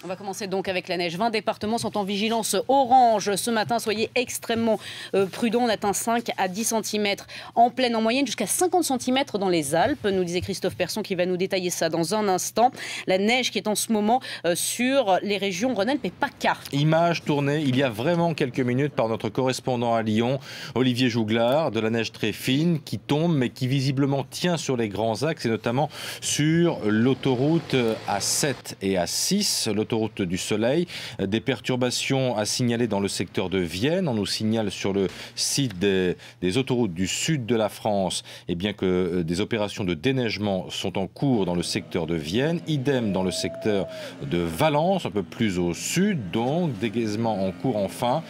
On va commencer donc avec la neige. 20 départements sont en vigilance orange ce matin. Soyez extrêmement prudents. On atteint 5 à 10 cm en pleine, en moyenne jusqu'à 50 cm dans les Alpes, nous disait Christophe Persson, qui va nous détailler ça dans un instant. La neige qui est en ce moment sur les régions Rhône-Alpes et PACA. Image tournée il y a vraiment quelques minutes par notre correspondant à Lyon, Olivier Jouglard, de la neige très fine qui tombe mais qui visiblement tient sur les grands axes et notamment sur l'autoroute A7 et A6, l'autoroute du Soleil. Des perturbations à signaler dans le secteur de Vienne. On nous signale sur le site des autoroutes du sud de la France que des opérations de déneigement sont en cours dans le secteur de Vienne. Idem dans le secteur de Valence, un peu plus au sud, donc dégaisement en cours enfin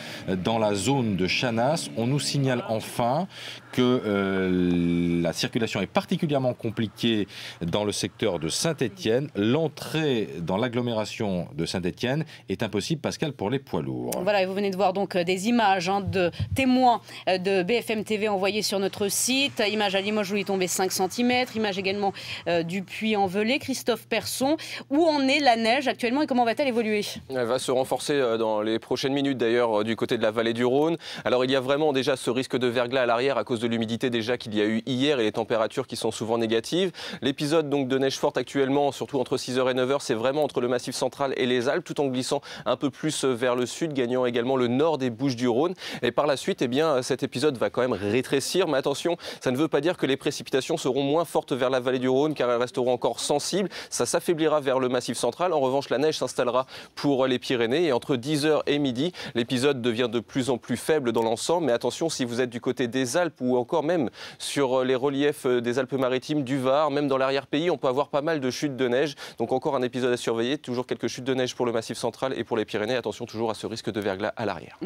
dans la zone de Chanas. On nous signale enfin que la circulation est particulièrement compliquée dans le secteur de Saint-Étienne. L'entrée dans l'agglomération de Saint-Étienne est impossible, Pascal, pour les poids lourds. Voilà, et vous venez de voir donc des images de témoins de BFM TV envoyées sur notre site. Image à Limoges où il est tombé 5 cm. Image également du Puy-en-Velay. Christophe Persson, où en est la neige actuellement et comment va-t-elle évoluer? Elle va se renforcer dans les prochaines minutes d'ailleurs du côté de la vallée du Rhône. Alors il y a vraiment déjà ce risque de verglas à l'arrière à cause de l'humidité déjà qu'il y a eu hier et les températures qui sont souvent négatives. L'épisode donc de neige forte actuellement, surtout entre 6h et 9h, c'est vraiment entre le Massif central et les Alpes, tout en glissant un peu plus vers le sud, gagnant également le nord des Bouches-du-Rhône. Et par la suite, cet épisode va quand même rétrécir. Mais attention, ça ne veut pas dire que les précipitations seront moins fortes vers la vallée du Rhône, car elles resteront encore sensibles. Ça s'affaiblira vers le Massif central. En revanche, la neige s'installera pour les Pyrénées. Et entre 10h et midi, l'épisode devient de plus en plus faible dans l'ensemble. Mais attention, si vous êtes du côté des Alpes ou encore même sur les reliefs des Alpes-Maritimes, du Var, même dans l'arrière-pays, on peut avoir pas mal de chutes de neige. Donc encore un épisode à surveiller. Toujours quelques chutes de neige pour le Massif central et pour les Pyrénées. Attention toujours à ce risque de verglas à l'arrière.